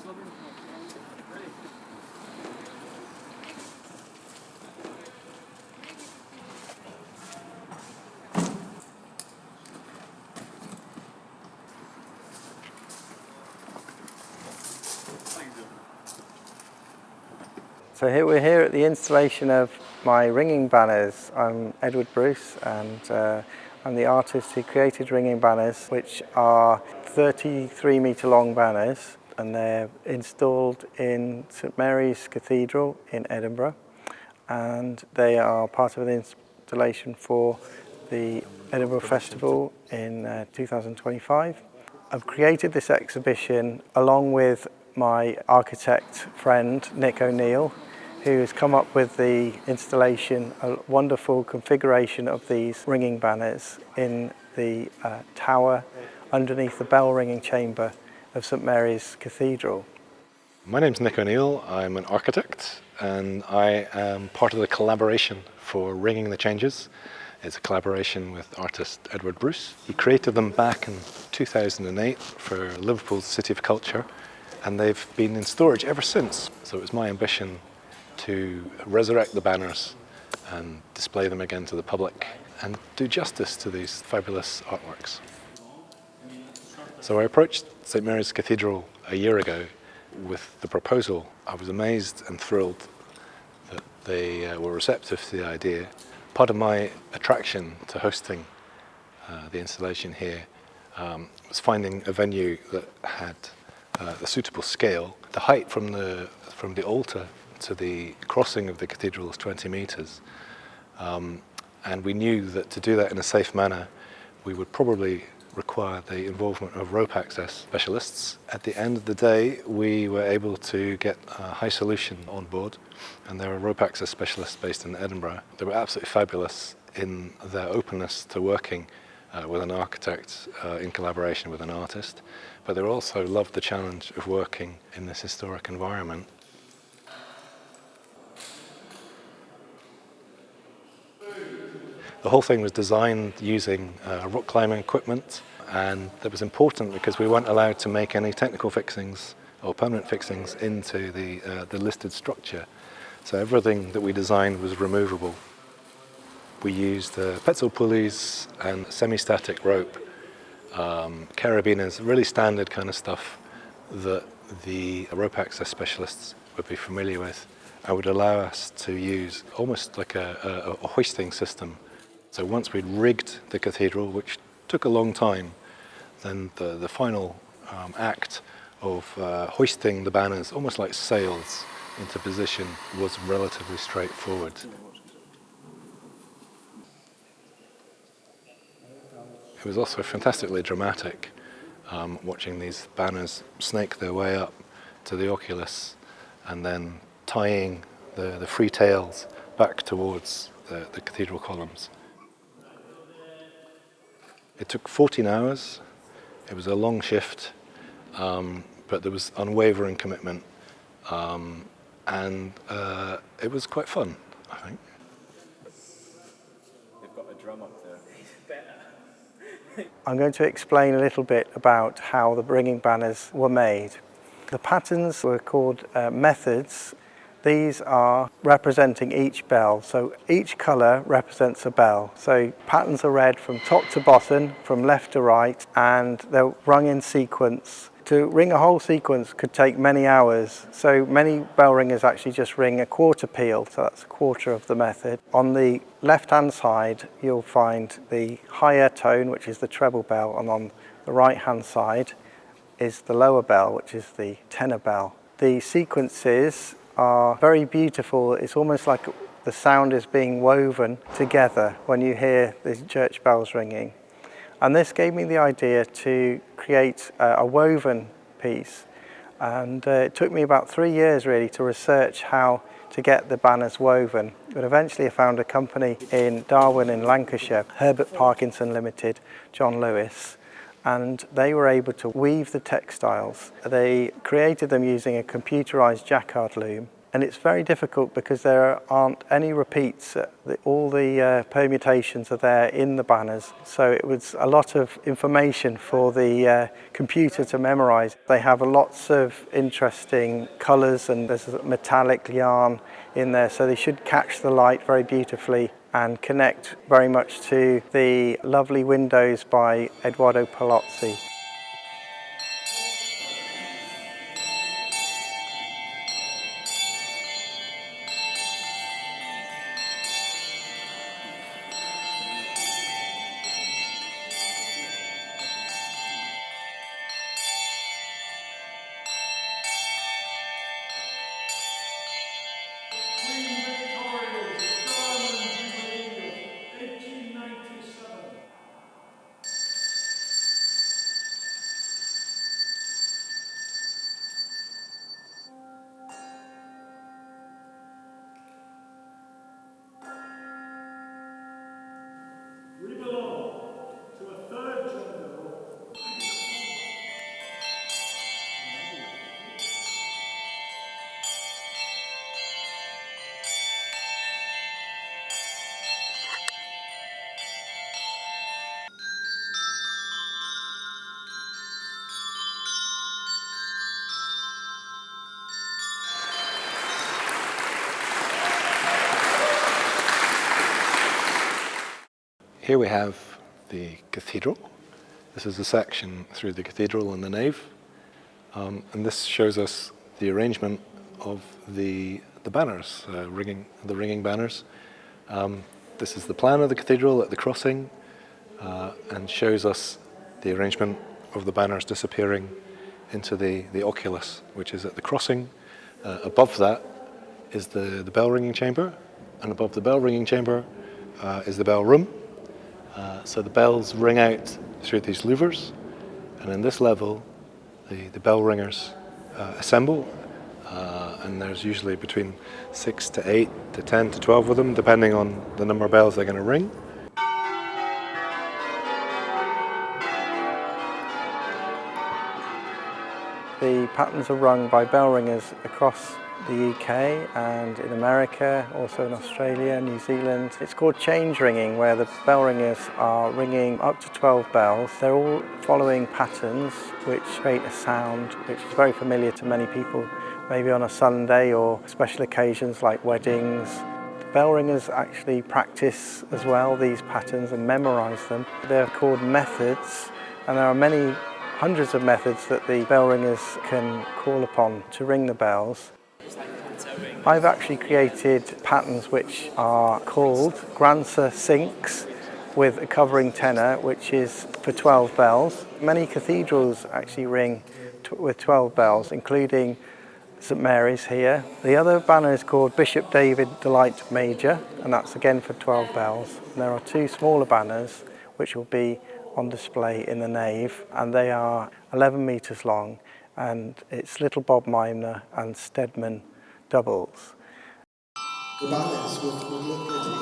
So we're here at the installation of my ringing banners. I'm Edward Bruce, and I'm the artist who created ringing banners, which are 33-metre long banners, and they're installed in St Mary's Cathedral in Edinburgh, and they are part of an installation for the Edinburgh Festival in 2025. I've created this exhibition along with my architect friend Nick O'Neill, who has come up with the installation, a wonderful configuration of these ringing banners in the tower underneath the bell ringing chamber of St Mary's Cathedral. My name's Nick O'Neill. I'm an architect, and I am part of the collaboration for Ringing the Changes. It's a collaboration with artist Edward Bruce. He created them back in 2008 for Liverpool's City of Culture, and they've been in storage ever since. So it was my ambition to resurrect the banners and display them again to the public and do justice to these fabulous artworks. So I approached St Mary's Cathedral a year ago with the proposal. I was amazed and thrilled that they were receptive to the idea. Part of my attraction to hosting the installation here was finding a venue that had a suitable scale. The height from the altar to the crossing of the cathedral is 20 metres, and we knew that to do that in a safe manner we would probably require the involvement of rope access specialists. At the end of the day we were able to get High Solution on board, and they're a rope access specialist based in Edinburgh. They were absolutely fabulous in their openness to working with an architect in collaboration with an artist, but they also loved the challenge of working in this historic environment. The whole thing was designed using rock climbing equipment, and that was important because we weren't allowed to make any technical fixings or permanent fixings into the listed structure. So everything that we designed was removable. We used petzl pulleys and semi-static rope, carabiners, really standard kind of stuff that the rope access specialists would be familiar with, and would allow us to use almost like a hoisting system. So once we'd rigged the cathedral, which took a long time, then the final act of hoisting the banners, almost like sails, into position was relatively straightforward. It was also fantastically dramatic, watching these banners snake their way up to the oculus and then tying the free tails back towards the cathedral columns. It took 14 hours. It was a long shift, but there was unwavering commitment, and it was quite fun, I think. They've got a drum up there. I'm going to explain a little bit about how the ringing banners were made. The patterns were called methods. These are representing each bell, so each colour represents a bell. So patterns are read from top to bottom, from left to right, and they're rung in sequence. To ring a whole sequence could take many hours, so many bell ringers actually just ring a quarter peal, so that's a quarter of the method. On the left-hand side you'll find the higher tone, which is the treble bell, and on the right-hand side is the lower bell, which is the tenor bell. The sequences are very beautiful. It's almost like the sound is being woven together when you hear the church bells ringing. And this gave me the idea to create a woven piece. And it took me about 3 years really to research how to get the banners woven. But eventually I found a company in Darwin in Lancashire, Herbert Parkinson Limited, John Lewis, and they were able to weave the textiles. They created them using a computerized jacquard loom. And it's very difficult because there aren't any repeats. All the permutations are there in the banners. So it was a lot of information for the computer to memorize. They have lots of interesting colors and there's a metallic yarn in there. So they should catch the light very beautifully and connect very much to the lovely windows by Edoardo Palazzi. We belong to a third gender. Here we have the cathedral. This is a section through the cathedral and the nave. And this shows us the arrangement of the banners, the ringing banners. This is the plan of the cathedral at the crossing and shows us the arrangement of the banners disappearing into the oculus, which is at the crossing. Above that is the bell ringing chamber, and above the bell ringing chamber is the bell room. So the bells ring out through these louvers, and in this level the bell ringers assemble, and there's usually between 6 to 8 to 10 to 12 of them, depending on the number of bells they're going to ring. The patterns are rung by bell ringers across the UK and in America, also in Australia, New Zealand. It's called change ringing, where the bell ringers are ringing up to 12 bells. They're all following patterns which create a sound which is very familiar to many people, maybe on a Sunday or special occasions like weddings. The bell ringers actually practice as well these patterns and memorize them. They're called methods, and there are many hundreds of methods that the bell ringers can call upon to ring the bells. I've actually created patterns which are called Grancer sinks with a covering tenor, which is for 12 bells. Many cathedrals actually ring with 12 bells, including St Mary's here. The other banner is called Bishop David the Light Major, and that's again for 12 bells. And there are two smaller banners which will be on display in the nave, and they are 11 metres long, and it's Little Bob Miner and Stedman doubles. The banners would look good